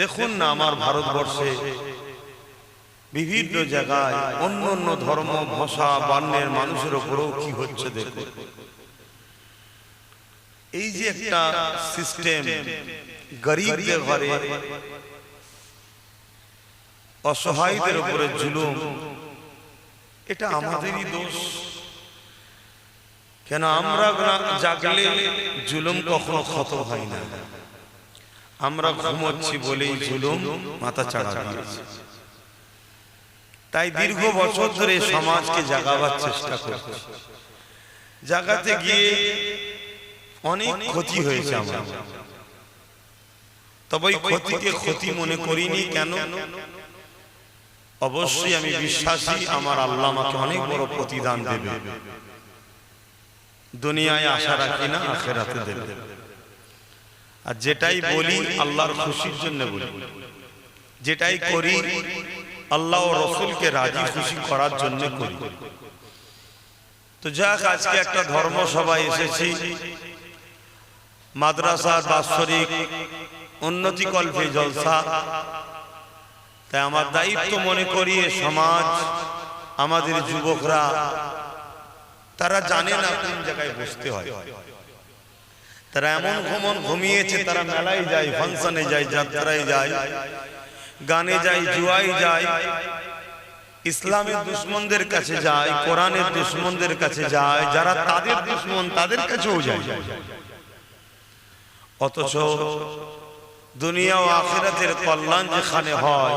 দেখুন না আমার ভারতবর্ষে বিভিন্ন জায়গায় অন্য অন্য ধর্ম ভাষা বর্ণের মানুষের উপরেও কি হচ্ছে দেখুন। এই যে একটা সিস্টেম, গরিবদের ঘরে অসহায়দের উপরে জুলুম, এটা আমাদেরই দোষ। কেন আমরা জাগলে জুলুম কখনো খতম হয় না, আমরা ঘুমোচ্ছি বলেই জুলুম মাথা চাড়া দিয়েছে। তাই দীর্ঘ বছর ধরে সমাজকে জাগাবার চেষ্টা করছি, জাগাতে গিয়ে অনেক ক্ষতি হয়েছে আমার। তবে এই ক্ষতিকে ক্ষতি মনে করিনি। কেন? অবশ্যই আমি বিশ্বাসী আমার আল্লাহ আমাকে অনেক বড় প্রতিদান দেবে। দুনিয়ায় আশা রাখি না, আখিরাতে দেবে। আর যেটাই বলি আল্লাহর খুশির জন্য বলি, যেটাই করি আল্লাহ ও রাসূলকে রাজি খুশি করার জন্য করি। তো যাক, আজকে একটা ধর্মসভায় এসেছি, মাদ্রাসার বাৎসরিক উন্নতিকল্পে জলসা। তাই আমার দায়িত্ব মনে করি সমাজ, আমাদের যুবকরা তারা জানে না কোন জায়গায় বসতে হয়। তারা এমন ঘুমিয়েছে, তারা মেলায় যায়, ফাংশনে যায়, যাত্রায় যায়, গানে যায়, জুয়ায় যায়, ইসলামের দুশ্মনদের কাছে যায়, কোরআনের দুশ্মনদের কাছে যায়, যারা তাদের দুশ্মন তাদের কাছেও যায়। অথচ দুনিয়া ও আখিরাতের কল্যাণ যেখানে হয়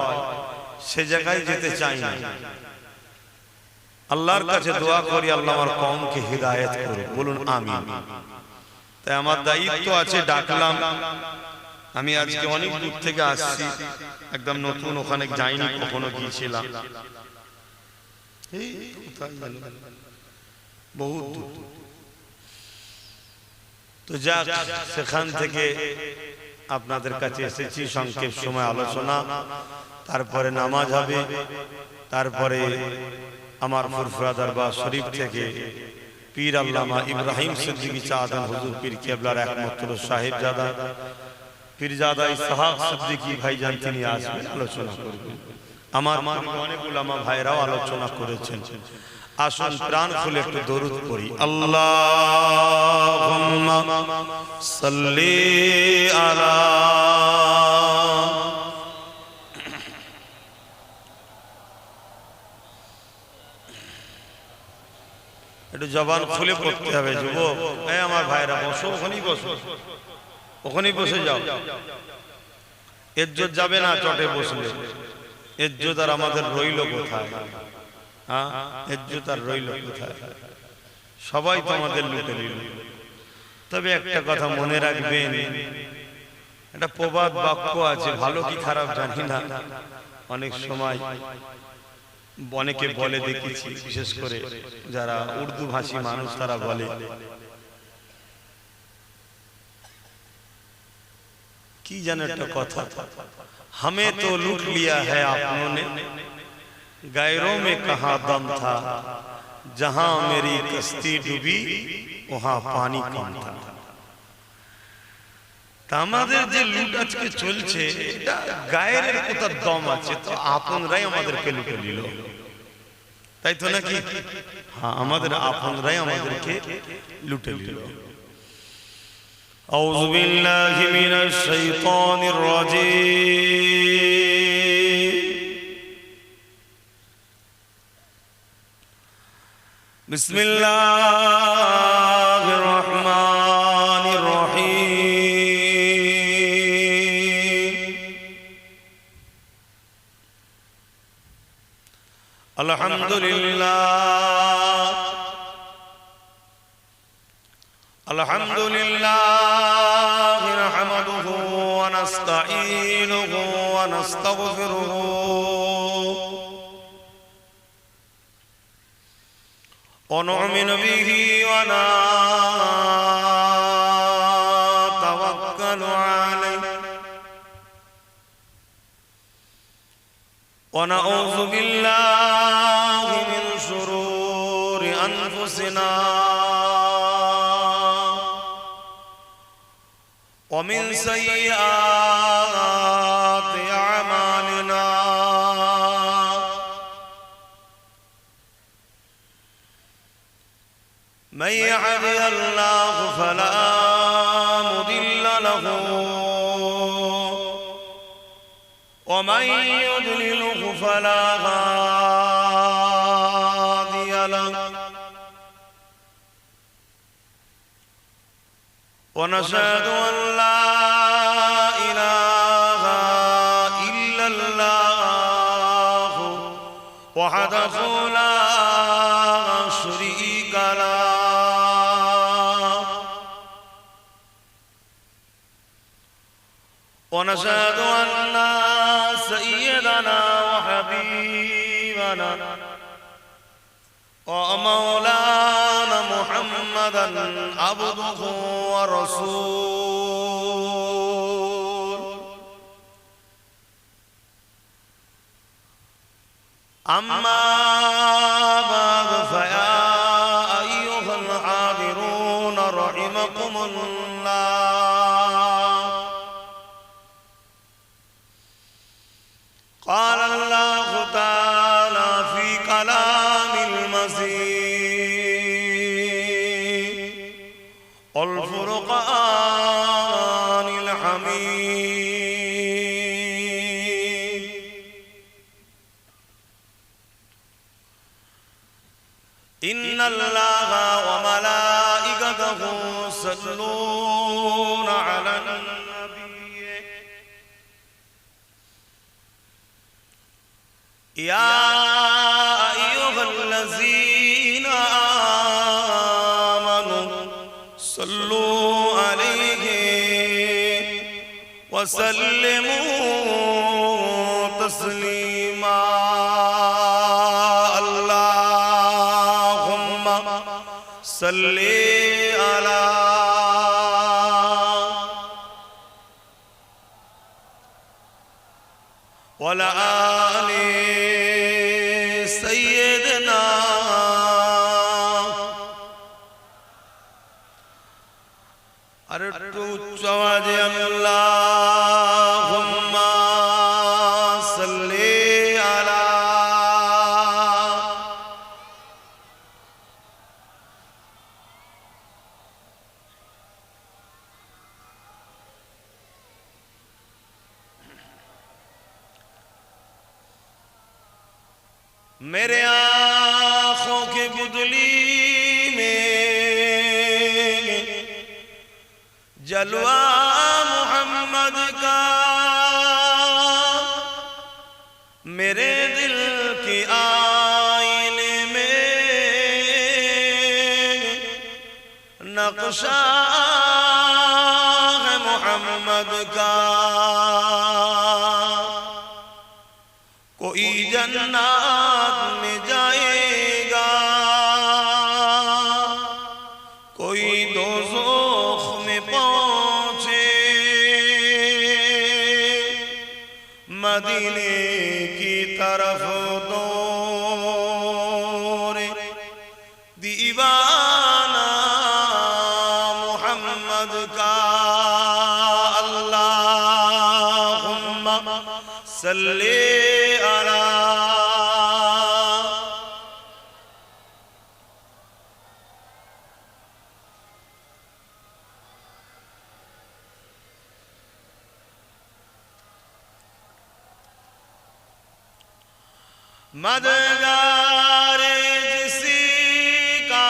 সে জায়গায় যেতে চাই না। আল্লাহর কাছে দোয়া করি আল্লাহ আমার কওমকে হিদায়াত করুন, বলুন আমিন। তাই আমার দায়িত্ব আছে, ডাকলাম। আমি আজকে অনেক দূর থেকে আসছি, একদম নতুন, ওখানে যাইনি, কখনো গিয়েছিলাম, বহুত দূর। তো যাক, সেখান থেকে আপনাদের কাছে এসেছি, সংক্ষেপ সময় আলোচনা, তারপরে নামাজ হবে, তারপরে আমার ফুরফুরা দরবার শরীফ থেকে পীর আল্লামা ইব্রাহিম সিদ্দিকী চাঁদন হুজুর পীর কেবলার একমাত্র সাহেবজাদা পীরজাদা ইসহাক সিদ্দিকী ভাইজান তিনি আসবেন, আলোচনা করবেন। আমার অনেক উলামা ভাইরাও আলোচনা করেছেন। আসুন প্রাণ খুলে একটু দরুদ পড়ি। আল্লাহুম্মা সাল্লি আলা, একটু জবান খুলে পড়তে হবে যুবক। এই আমার ভাইরা বসো, ওখানেই বসো, ওখানেই বসে যাও। ইজ্জত যাবে না চটে বসলে। ইজ্জত আর আমাদের রইল কোথায়? হ্যাঁ, ইজ্জত আর রইল কোথায়? সবাই তো আমাদের লুটে নিল। তবে একটা কথা মনে রাখবেন, একটা প্রবাদ বাক্য আছে, ভালো কি খারাপ জানি না, অনেক সময় অনেকে বলে দেখেছি, বিশেষ করে যারা উর্দু ভাষী মানুষ, তারা বলে কি জানো একটা কথা, हमें तो लूट लिया है आपनों ने, गैरों में कहाँ दम था, जहां मेरी कश्ती डूबी वहां पानी कम था। আমাদের যে লুট আজকে চলছে, এটা গায়ের কোথাও দম আছে, তো আপনরাই আমাদেরকে লুটে নিল, তাই তো নাকি? হ্যাঁ, আমাদের আপনরাই আমাদেরকে লুটে নিল। আউযু বিল্লাহি মিনাশ শাইতানির রাজীম। বিসমিল্লাহির রহমানির রহিম। আলহামদুলিল্লাহ, আলহামদুলিল্লাহ নাহমাদুহু ওয়া নাস্তাঈনুহু ওয়া নাস্তাগফিরুহু ওয়া নু'মিনু বিহি ওয়া নাতাওয়াক্কালু আলাইহি ওয়া নাউযু বিল্লাহি মিন শুরুরি আনফুসিনা ومن سيئات من يهده الله فلا مضل له ومن يضلله فلا هادي له ونشهد أن لا إله إلا الله وحده لا شريك له ونشهد أن سيدنا وحبيبنا ومولانا محمدا عبده ورسوله أما بعد فيا أيها الحاضرون رحمكم الله قال الله تعالى في كلام المزيد والفرقان الحميد إن الله وملائكته يصلون على النبي يا أيها الذين آمنوا صلوا عليه وسلموا تسليما اللهم صل على وعلى آل سيدنا أردت جواجي اللهم صل على मेरे आँखों की बुदली में जलवा मोहम्मद का मेरे दिल की आईने में नक्शा है मोहम्मद का कोई जन्नत में जाएगा कोई दोज़ख में पहुंचे मदीने की तरफ दौड़े दीवाना मोहम्मद का अल्लाहुम्मा सल्ली मददगार जिसी का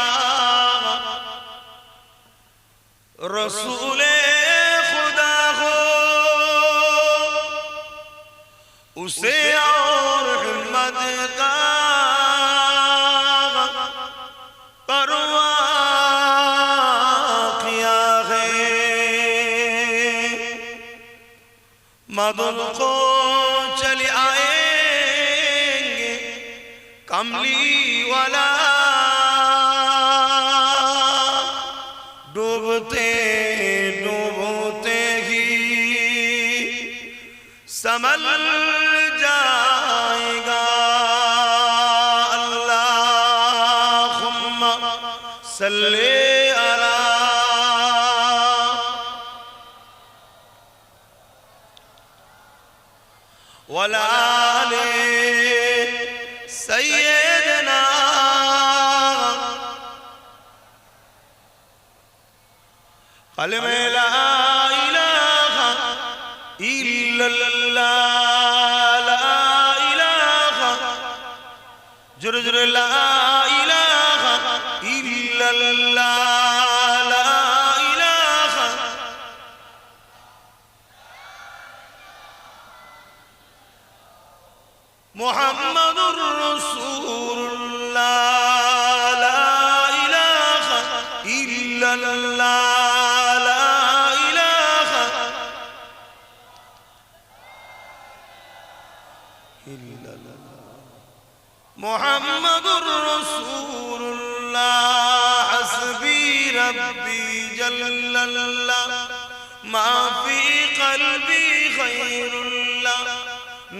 रसूले खुदा हो उसे और हिम्मत का परवाह किया है मदद को चले आए कमली वाला डूबते डूबते ही संभल जाएगा अल्लाहुम्मा सल्ली अला वला सैयदना कलमे ला इलाहा इल्लल्लाह ला इलाहा जुर जुर ला इलाहा इल्लल्लाह ला इलाहा मुहम्मदुर रसूलुल्लाह ला इलाहा इल्लल्लाह मुहम्मदुर रसूलुल्लाह हस्बी रब्बी जल्लल्लाह मा फी क़ल्बी ख़ैरुल्लाह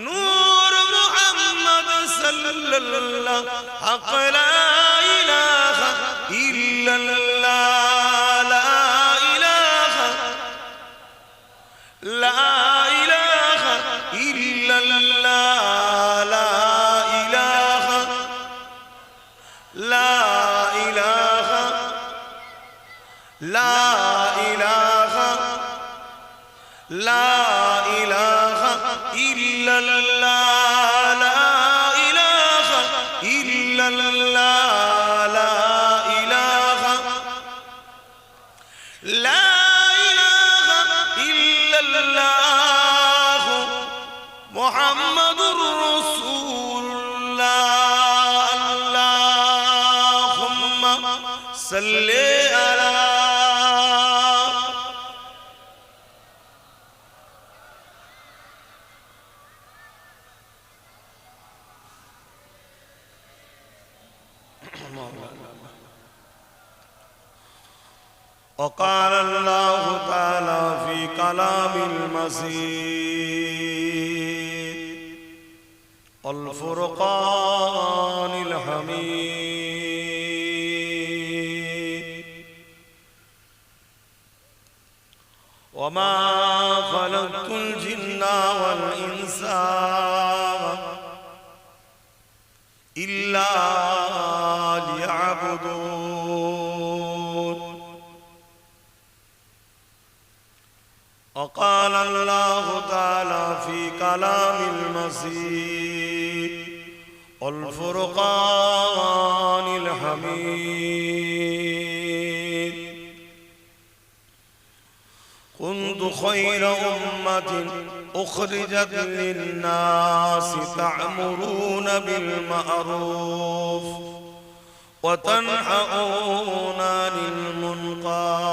नूर मुहम्मद सल्लल्लाह हक़ ला इलाहा इल्लल्लाह ला इलाहा ला इलाहा इल्लल्लाह لا إله إلا الله لا إله إلا الله لا إله لا إله إلا الله محمد رسول الله اللهم صل على وقال الله تعالى في كلام المسيح الفرقان الحميد وما خلقت الجن والإنس إلا ليعبدون وقال الله تعالى في كلام المسيح الفرقان الحميد كنت خير أمة أخرجت للناس تأمرون بالمعروف وتنهون عن المنكر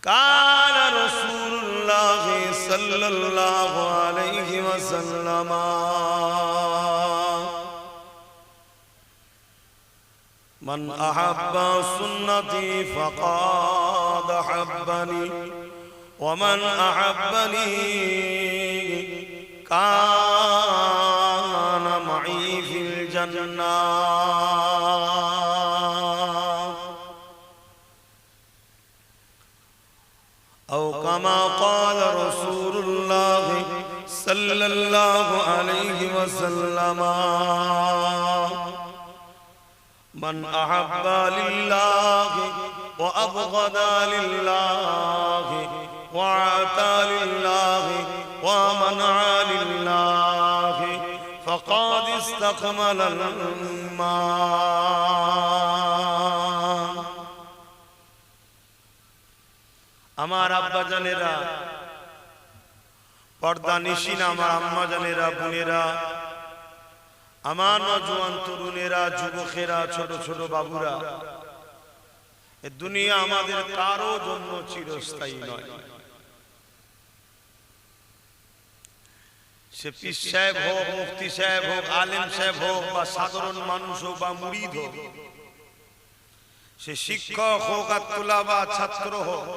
قال رسول الله صلى الله عليه وسلم من أحب سنتي فقد أحبني ومن أحبني كان معي في الجنة أو كما قال رسول الله صلى الله عليه وسلم من أحب لله وأبغض لله وأعطى لله ومنع لله فقد استكمل الإيمان আমার আব্বা জানেরা পর্দা নিশিন আমার আম্মা জানেরা বোনেরা আমার নওজোয়ান তরুণেরা যুবকেরা ছোট ছোট বাবুরা এই দুনিয়া আমাদের কারো জন্য চিরস্থায়ী নয় সে পীর সাহেব হোক মুফতি সাহেব হোক আলেম সাহেব হোক বা সাধারণ মানুষ হোক বা মুরিদ হোক সে শিক্ষক হোক আর তুলাবা ছাত্র হোক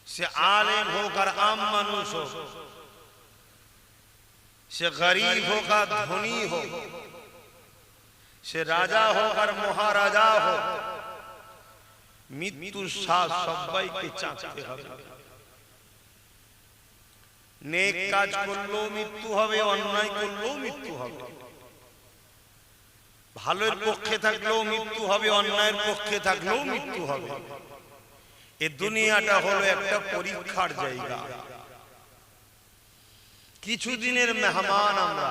সে আলেম হোক আর আম মানুষ হোক সে গরিব হোক আর ধনী হোক সে রাজা হোক আর মহারাজা হোক মৃত্যুর স্বাদ সবাইকে চাকতে হবে নেক কাজ করলেও মৃত্যু হবে অন্যায় করলেও মৃত্যু হবে ভালোর পক্ষে থাকলেও মৃত্যু হবে, অন্যায়ের পক্ষে থাকলেও মৃত্যু হবে। এই দুনিয়াটা হলো একটা পরীক্ষার জায়গা। কিছুদিনের মেহমান আমরা,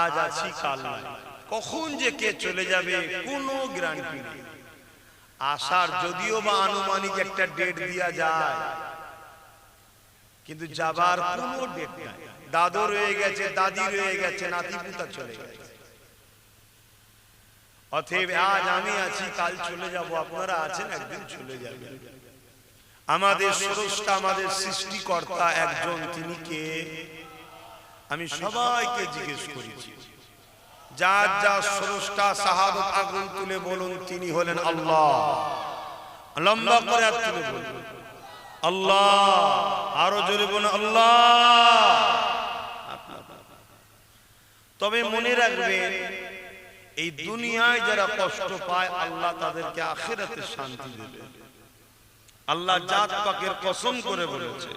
আজ আছি কাল নাই, কখন যে কে চলে যাবে কোনো গ্যারান্টি নেই। আসার যদিও বা আনুমানিক একটা ডেট দেয়া যায়, কিন্তু যাবার কোনো ডেট নাই। দাদু রয়ে গেছে, দাদি রয়ে গেছে, নাতি পুতা চলে গেছে। অতএব আজ আমি আছি, কাল চলে যাব, আপনারা আছেন, একদিন চলে যাবেন। আমাদের স্রষ্টা, আমাদের সৃষ্টিকর্তা একজন, তিনি কে? আমি সবাইকে জিজ্ঞেস করেছি, যার যার স্রষ্টা শাহাদাত আগুন তুলে বলুন, তিনি হলেন আল্লাহ। লম্বা করে হাত তুলে বলুন আল্লাহ, আরো জোরে বলুন আল্লাহ। তবে মনে রাখবেন, এই দুনিয়ায় যারা কষ্ট পায়, আল্লাহ তাদেরকে আখিরাতে শান্তি দেবে। আল্লাহ জাত পাকের কসম করে বলেছে,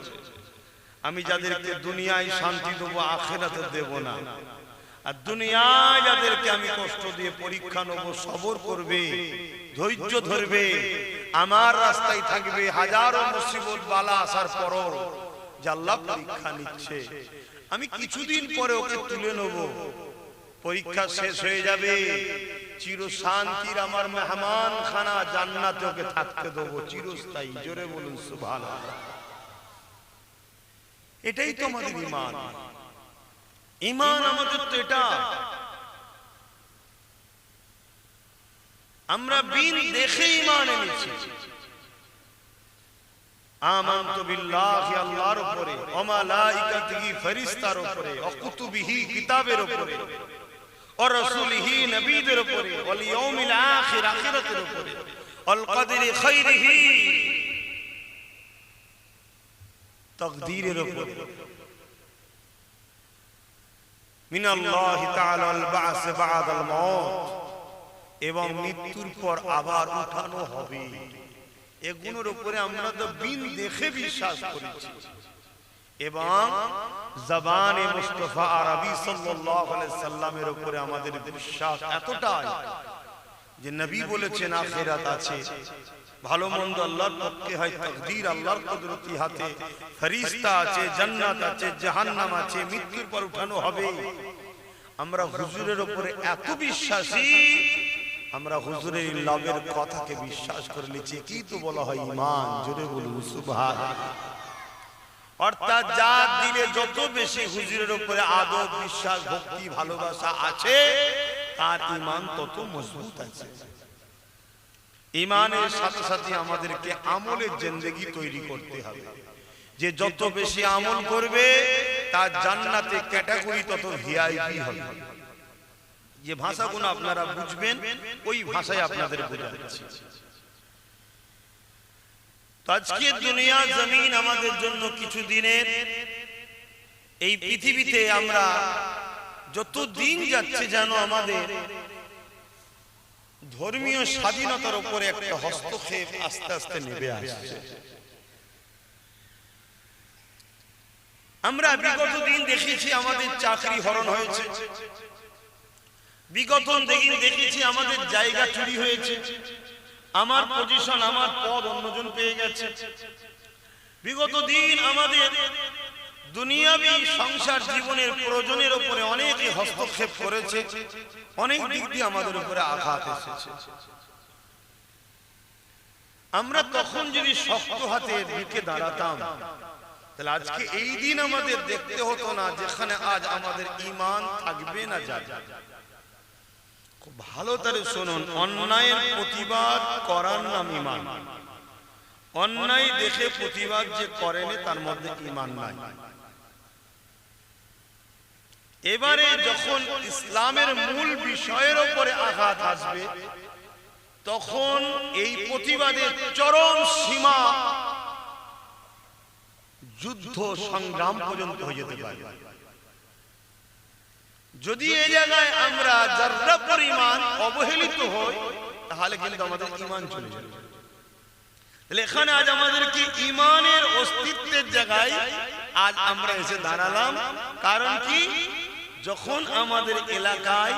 আমি যাদেরকে দুনিয়ায় শান্তি দেবো, আখিরাতে দেব না। আর দুনিয়ায় যাদেরকে আমি কষ্ট দিয়ে পরীক্ষা নেব, সবর করবে, ধৈর্য ধরবে, আমার রাস্তায় থাকবে, হাজারো মুসিবত বালা আসার পরও যে আল্লাহ পরীক্ষা নিচ্ছে, আমি কিছুদিন পরে ওকে তুলে নেব, পরীক্ষা শেষ হয়ে যাবে, চির শান্তির আমার মেহমান খানা জান্নাতে ওকে থাকতে দেবো চিরস্থায়ী। জোরে বলুন সুবহানাল্লাহ। এটাই তো আমাদের ঈমান। ঈমান আমাদের তো এটা। আমরা বিন দেখে ঈমান এনেছি। আমানতু বিল্লাহি, আল্লাহর উপরে, ওয়া মালাইকাতিহি, ফেরেশতার উপরে, ওয়া কুতুবিহি, কিতাবের উপরে, ওয়া রাসূলিহি, নবীদের উপরে, ওয়াল ইয়াউমিল আখির, আখিরাতের উপরে, ওয়াল কদরি খাইরিহি, তাকদীরের উপরে, মিনাল্লাহি তাআলা আল বা'স বা'দাল মাউত, এবং মৃত্যুর পর আবার উঠানো হবে। এগুলোর উপরে আমরা তো বিন দেখে বিশ্বাস করেছি। এবং জবানে মুস্তাফা আরবি সাল্লাল্লাহু আলাইহি সাল্লামের উপরে আমাদের বিশ্বাস এতটাই যে নবী বলেছেন আখিরাত আছে, ভালো মন্দ আল্লাহর পক্ষে হয়, তাকদীর আল্লাহর কুদরতি হাতে, ফেরেশতা আছে, জান্নাত আছে, জাহান্নাম আছে, মৃত্যুর পর উঠানো হবে। আমরা হুজুরের উপরে এত বিশ্বাসী, আমরা হুজুরের লাভের কথাকে বিশ্বাস করে নিচ্ছি। কি তো বলা হয় ঈমান। জোরে বলুন সুবহানাল্লাহ। অর্থাৎ যার দিলে যত বেশি হুজুরের উপরে আদব, বিশ্বাস, ভক্তি, ভালোবাসা আছে, তার ঈমান তত মজবুত আছে। ঈমানের সাথে সাথে আমাদেরকে আমলের জিন্দেগি তৈরি করতে হবে, যে যত বেশি আমল করবে তার জান্নাতে ক্যাটাগরি তত ভিআইপি হবে। যে ভাষাগুলো আপনারা বুঝবেন, ওই ভাষায় আপনাদের বোঝাচ্ছি। আজকে দুনিয়া জমিন আমাদের জন্য কিছু দিনের, এই পৃথিবীতে আমরা যত দিন যাচ্ছে যেন আমাদের ধর্মীয় স্বাধীনতার উপরে একটা হস্তক্ষেপ আস্তে আস্তে নেমে আসছে। আমরা বিগত দিন দেখেছি আমাদের চাকরি হরণ হয়েছে, বিগত দিন দেখেছি আমাদের জায়গা চুরি হয়েছে, আমার পজিশন, আমার পদ অন্যজন পেয়ে গেছে। বিগত দিন আমাদের দুনিয়াবি সংসার জীবনের প্রয়োজনের উপরে অনেকে হস্তক্ষেপ করেছে, অনেক দিক দিয়ে আমাদের উপরে আঘাত এসেছে। আমরা তখন যদি শক্ত হাতে দিকে দাঁড়াতাম, তাহলে আজকে এই দিন আমাদের দেখতে হতো না, যেখানে আজ আমাদের ঈমান থাকবে না যাবে। খুব ভালো করে শুনুন, অন্যায়ের প্রতিবাদ করার নাম ঈমান। অন্যায় দেখে প্রতিবাদ যে করেনি তার মধ্যে ঈমান নাই। এবারে যখন ইসলামের মূল বিষয়ের উপরে আঘাত আসবে, তখন এই প্রতিবাদের চরম সীমা যুদ্ধ সংগ্রাম পর্যন্ত হয়ে যেতে পারে। যদি এই জায়গায় আমরা যারা পরিমাণ অবহেলিত হই, তাহলে কিন্তু আমাদের ঈমান চলে যাবে। তাহলে এখানে আজ আমাদেরকে ঈমানের অস্তিত্বের জায়গায় আজ আমরা এসে দাঁড়ালাম। কারণ কি? যখন আমাদের এলাকায়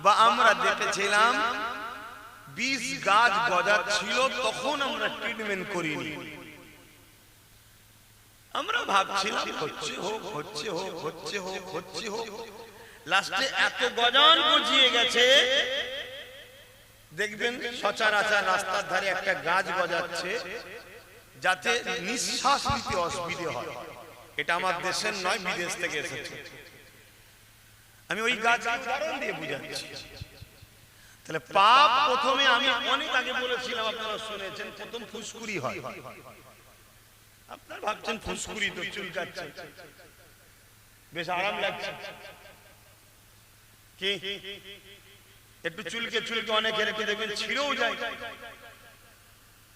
বা আমরা দেখেছিলাম 20 গাছ গজাচ্ছিল, তখন আমরা ট্রিটমেন্ট করিনি। আমরা ভাবছিলাম হচ্ছে হোক, হচ্ছে হোক, হচ্ছে হোক, হচ্ছে হোক। লাস্টে এত গজান গজিয়ে গেছে, দেখবেন সচরাচর রাস্তার ধারে একটা গাছ গজাচ্ছে যাতে নিঃশ্বাস নিতে অসুবিধে হয়। এটা আমার দেশের নয়, বিদেশ থেকে এসেছে। আমি ওই গাছ উদাহরণ দিয়ে বুঝাচ্ছি। তাহলে পাপ প্রথমে আমি অনেক আগে বলেছিলাম, আপনারা শুনেছেন, প্রথম ফুসকুড়ি হয়। আপনারা ভাবছেন ফুসকুড়ি তো চুলকাচ্ছে, বেশ আরাম লাগছে, কি একটু চুলকে চুলকে অনেকের একটু দেখবেন ছিঁড়েও যায়,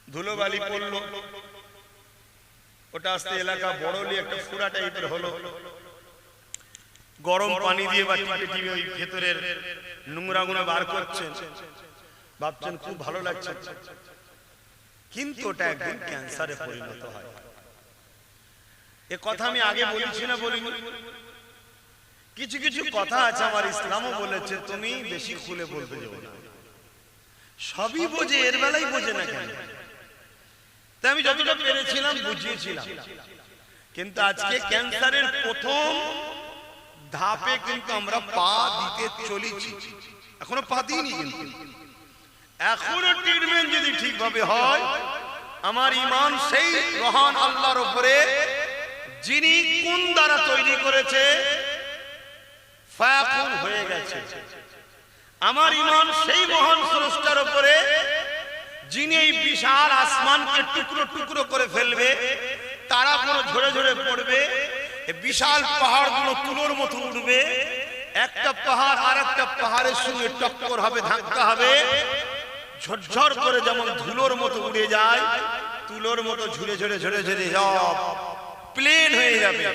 ধুলোবালি পড়লো, ওটা আস্তে এলাকা বড়লি একটা ফুড়া টাইপের হলো, গরম পানি দিয়ে বা টিপে টিপে ওই ভেতরের নোংরা গুলো বার করছেন, ভাবছেন খুব ভালো লাগছে, কিন্তু ওটা একদিন ক্যান্সারে পরিণত হয়। এ কথা আমি আগে বলেছি না বলিনি? কিছু কিছু কথা আছে আমার ইসলামও বলেছে তুমি বেশি খুলে বলতে যাও না। সবই বোঝে, এর বেলায় বোঝে না কেন? তাই আমি যতটা পেরেছিলাম বুঝিয়েছিলাম। কিন্তু আজকে ক্যান্সারের প্রথম ধাপে কিন্তু আমরা পা দিতে চলেছি, এখনো পা দিইনি, কিন্তু এখনো ট্রিটমেন্ট যদি ঠিকভাবে হয়, আমার ঈমান সেই মহান আল্লাহর উপরে যিনি কোন দ্বারা তৈরি করেছে ফায়াকুন হয়ে গেছে। আমার ঈমান সেই মহান স্রষ্টার উপরে যিনি এই বিশাল আসমানকে টুকরো টুকরো করে ফেলবে, তারাগুলো ঝরে ঝরে পড়বে, এই বিশাল পাহাড়গুলো তুলোর মতো উঠবে, একটা পাহাড় আর একটা পাহাড়ের সঙ্গে টক্কর হবে, ধাক্কা হবে, ঝরঝর করে যেমন ধুলোর মতো উড়ে যায়, তুলোর মতো ঝুরে ঝরে ঝরে ঝরে সব প্লেন হয়ে যাবে।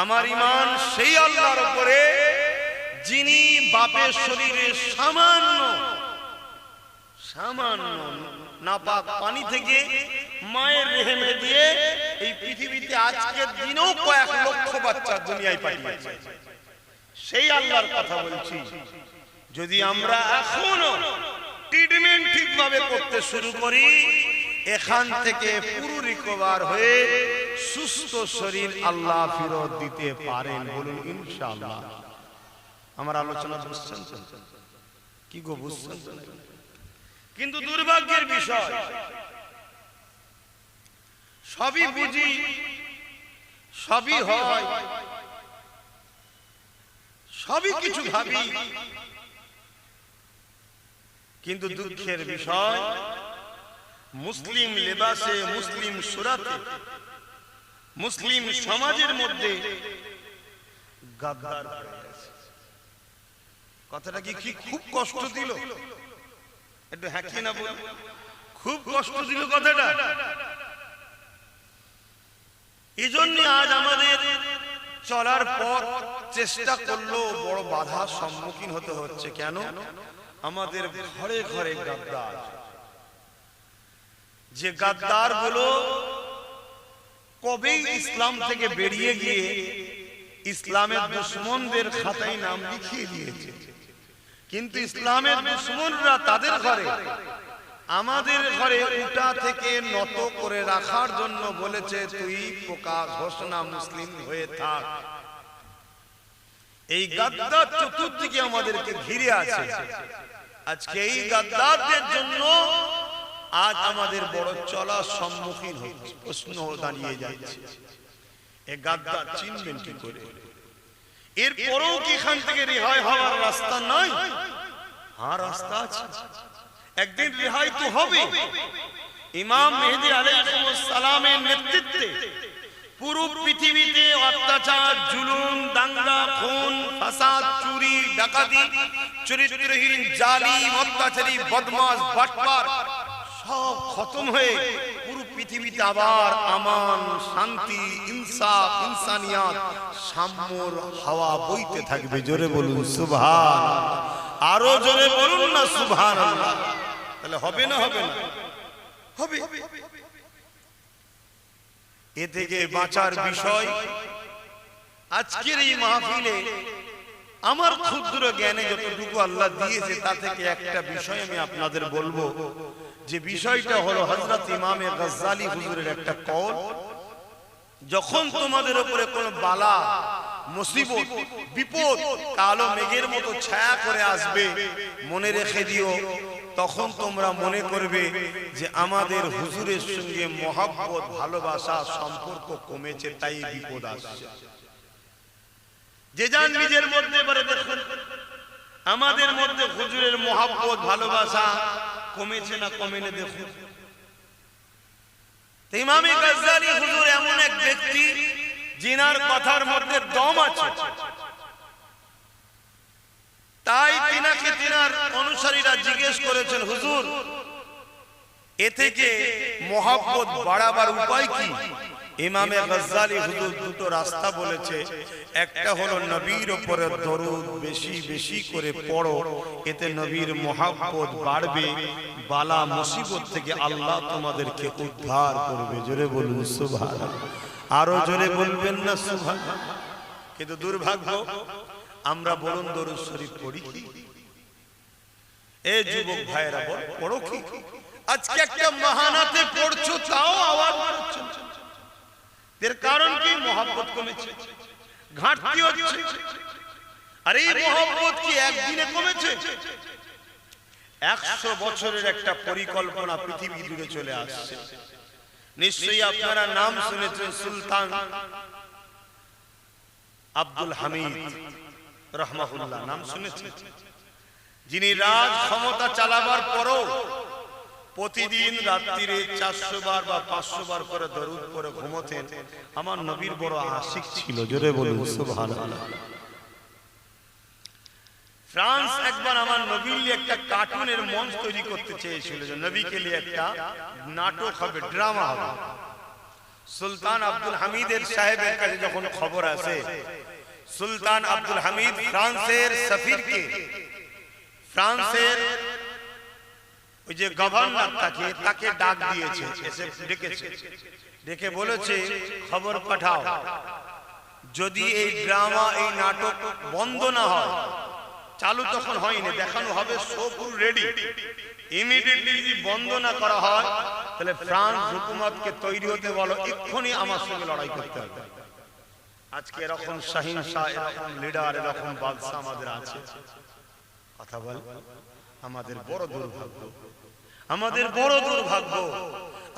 আমার ঈমান সেই আল্লাহর উপরে যিনি বাপের শরীরে সামান্য সামান্য নাপাক পানি থেকে মায়ের রেহেমে দিয়ে এই পৃথিবীতে আজকের দিনেও কয়েক লক্ষ বাচ্চা দুনিয়ায় পাঠিয়েছে। সেই আল্লাহর কথা বলছি। যদি আমরা এখনো ট্রিটমেন্ট ঠিকভাবে করতে শুরু করি, এখান থেকে পুরো রিকভার হয়ে সুস্থ শরীর আল্লাহ ফেরত দিতে পারেন। বলুন ইনশাআল্লাহ। আমার আলোচনা বুঝছেন তো? কি গো বুঝছেন? কিন্তু দুর্ভাগ্যের বিষয়, সবই বুঝি, সবই হয়, সবই কিছু ভাবি, কিন্তু দুঃখের বিষয় মুসলিম লেবাসে, মুসলিম সুরাতে, মুসলিম সমাজের মধ্যে গাদ্দার হয়ে গেছে। কথাটা কি খুব কষ্ট দিল? একটু হ্যাকি না বল, খুব কষ্ট দিল কথাটা। এই জন্য আজ আমাদের চলার পথ চেষ্টা করলেও বড় বাধার সম্মুখীন হতে হচ্ছে। কেন? আমাদের ঘরে ঘরে গাদ্দার, যে গাদ্দার গুলো কবেই ইসলাম থেকে বেরিয়ে গিয়ে ইসলামের দুশমনদের খাতায় নাম লিখিয়ে দিয়েছে, কিন্তু ইসলামের দুশমনরা তাদের ঘরে, আমাদের ঘরে উটা থেকে নত করে রাখার জন্য বলেছে তুই পোকা ঘোষণা মুসলিম হয়ে থাক। এই গাদ্দার চতুর্দিকে আমাদেরকে ঘিরে আছে। আজকে এই গাদ্দারদের জন্য আজ আমাদের বড় চলার সম্মুখীন হচ্ছে, প্রশ্ন দাঁড়িয়ে যাচ্ছে এই গাদ্দার চিনবেন কি করে? এরপরেও কি এখান থেকে রেহাই হওয়ার রাস্তা নাই? হ্যাঁ, রাস্তা আছে, একদিন রেহাই তো হবে। ইমাম মেহেদী আলাইহিস সালামের নেতৃত্বে পুরো পৃথিবীতে অত্যাচার, জুলুম, দাঙ্গা, খুন, ফাসাদ, চুরি, ডাকাতি, চরিত্রহীন, জালিম, অত্যাচারী, বদমাশ, বাটপার সব খতম হয়ে পুরো পৃথিবীতে আবার আমান, শান্তি, ইনসাফ, ইনসানিয়াত, সাম্যর হাওয়া বইতে থাকবে। জোরে বলুন সুবহানাল্লাহ, আরো জোরে বলুন না সুবহানাল্লাহ। তাহলে হবে না? হবে না? হবে। এ থেকে বাঁচার বিষয় আজকের এই মাহফিলে আমার ক্ষুদ্র জ্ঞানে যতটুকু আল্লাহ দিয়েছে তা থেকে একটা বিষয় আমি আপনাদের বলবো, যে বিষয়টা হলো হযরত ইমামে গজ্জালী হুজুরের একটা কওল, যখন তোমাদের উপরে কোন বালা মুসিবত বিপদ কালো মেঘের মতো ছায়া করে আসবে, মনে রেখে দিও তখন তোমরা মনে করবে যে আমাদের হুজুরের সঙ্গে মহব্বত ভালোবাসা সম্পর্ক কমেছে, তাই বিপদ আসছে। যে যান নিজের মধ্যে এবারে দেখুন আমাদের মধ্যে হুজুরের মহব্বত ভালোবাসা কমেছে না কমেনি দেখুন। ইমামে গজ্জালী হুজুর এমন এক ব্যক্তি যিনার কথার মধ্যে দম আছে, তাই তিনাকে তিনার অনুসারীরা জিজ্ঞেস করেছেন, হুজুর এ থেকে মহব্বত বাড়াবার উপায় কি? ইমামে গজ্জালী হুজুর দুটো রাস্তা বলেছে, একটা হলো নবীর উপরে দরুদ বেশি বেশি করে পড়ো, এতে নবীর মহব্বত বাড়বে, বালা মুসিবত থেকে আল্লাহ তোমাদেরকে উদ্ধার করবে। জোরে বলুন সুবহানাল্লাহ, আরো জোরে বলবেন না সুবহানাল্লাহ। কিন্তু দুর্ভাগ্য আমরা বলুন দরুদ শরীফ পড়ি কি? এ যুবক ভাইরা বল পড়ো কি? আজকে একটা মাহানাতে পড়ছো তাও আওয়াজ করছো, এর কারণ কি? মহব্বত কমেছে, ঘাটতি হচ্ছে। আর এই মহব্বত কি একদিনে কমেছে? 100 বছরের একটা পরিকল্পনা পৃথিবী জুড়ে চলে আসছে। নিশ্চয়ই আপনারা নাম শুনেছেন সুলতান আব্দুল হামিদ রাহমাহুল্লাহ, নাম শুনেছেন? যিনি রাজ ক্ষমতা চালাবার পরও প্রতিদিন রাত্রিরে 400 বার বা 500 বার করে দরুদ পড়ে ঘুমোতেন। আমার নবীর বড় আশিক ছিল। জোরে বলুন সুবহানাল্লাহ। ফ্রান্স একবার আমার নবীর নিয়ে একটা কার্টুনের মঞ্চ তৈরি করতে চেয়েছিল, যে নবীকে নিয়ে একটা নাটক হবে, ড্রামা হবে। সুলতান আব্দুল হামিদের সাহেবের কাছে যখন খবর আসে, সুলতান আব্দুল হামিদ ফ্রান্সের সফিরকে, ফ্রান্সের ওই যে গভর্নর তাকে ডাক দিয়েছে, এসে ডেকেছে, ডেকে বলেছে খবর পাঠাও, যদি এই ড্রামা এই নাটক বন্ধ না হয়, চালু তখন হয়নি, দেখানো হবে, শো পুরো রেডি, ইমিডিয়েটলি যদি বন্ধ না করা হয় তাহলে ফ্রান্স হুকুমতকে তৈরি হতে বলো, এক্ষুনি আমার সঙ্গে লড়াই করতে হবে। আজকে এরকম শাহিনশাহ, এরকম লিডার, এরকম বাদশা আমাদের আছে। কথা বল, আমাদের বড় দুর্ভাগ্য, আমাদের বড় দুর্ভাগ্য।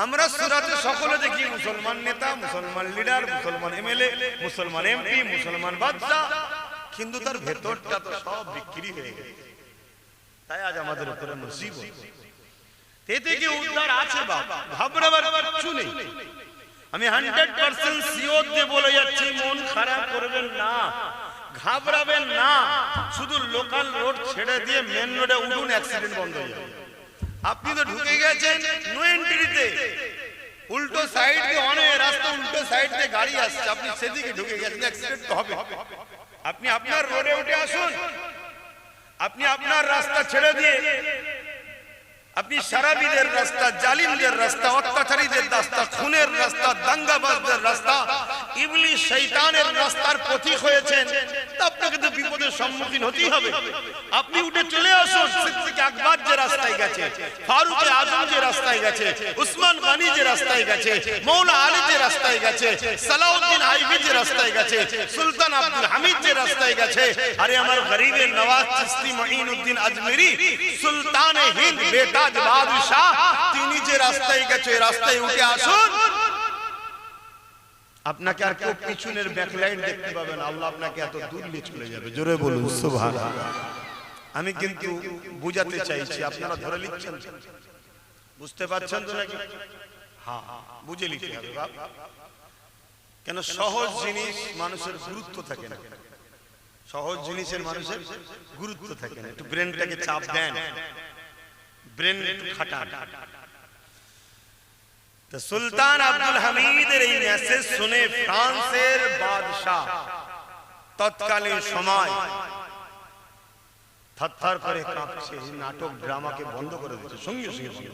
আমরা সুরাতে সকলে দেখি মুসলমান নেতা, মুসলমান লিডার, মুসলমান এমএলএ, মুসলমান এমপি, মুসলমান বাদশা, কিন্তু তার ভেতরটা তো সব বিক্রি হয়ে গেছে। তাই আজ আমাদের উপরে মুসিবত। এতে কি উদ্ধার আছে? বাবা ঘাবড়াবার কিছু নেই। আমি 100% সিওর দিয়ে বলে যাচ্ছি, মন খারাপ করবেন না, ঘাবড়াবেন না। শুধু লোকাল রোড ছেড়ে দিয়ে মেন রোডে উঠুন, অ্যাক্সিডেন্ট বন্ধ হয়ে যাবে। আপনি তো ঢুকে গেছেন নো এন্ট্রিতে, উল্টো সাইড দিয়ে অনেক রাস্তা, উল্টো সাইড দিয়ে গাড়ি আসছে, আপনি সেদিকে ঢুকে গেছেন, অ্যাক্সিডেন্ট তো হবে। আপনি আপনার রোডে উঠে আসুন, আপনি আপনার রাস্তা ছেড়ে দিয়ে আপনি সারাবিদের রাস্তা, জালিমদের রাস্তা, অত্যাচারীদের রাস্তা, খুনের রাস্তা, দাঙ্গাবাজদের রাস্তা, ইবলিস শয়তানের রাস্তার পথিক হয়েছেন, তা আপনাকে তো বিপদের সম্মুখীন হতেই হবে। আপনি উঠে চলে আসুন, সিদ্দিক আকবর যে রাস্তায় গেছে, ফারুক আজম যে রাস্তায় গেছে, উসমান গনি যে রাস্তায় গেছে, মৌলা আলী যে রাস্তায় গেছে, সালাউদ্দিন আইবি যে রাস্তায় গেছে, সুলতান আব্দুল হামিদ যে রাস্তায় গেছে, আরে আমার গরিবের নওয়াজ চিশতি মঈনুদ্দিন আজমেরি, সুলতানে হিন্দ বেটা বাদশাহ, তিনি যে রাস্তায় গেছে, রাস্তায় উঠে আসুন। আপনাকে আর কেউ পিছনের ব্যাকলাইট দেখতে পাবেন, আল্লাহ আপনাকে এত দূর নিয়ে চলে যাবে। জোরে বলুন সুবহানাল্লাহ। আমি কিন্তু বুঝাতে চাইছি, আপনারা ধরে লিখছেন, বুঝতে পারছেন তো নাকি? হ্যাঁ, বুঝে লিখতে হবে বাপ। কেন সহজ জিনিস মানুষের গুরুত্ব থাকে না, সহজ জিনিসের মানুষের গুরুত্ব থাকে না। একটু ব্রেনটাকে চাপ দেন, ব্রেন একটু খাটান। তো সুলতান আব্দুল হামিদের এই মেসেজ শুনে ফ্রান্সের বাদশাহ তৎকালীন সময় থরথর করে কাঁপছে, নাটক ড্রামাকে বন্ধ করে দিচ্ছে সঙ্গে সঙ্গে।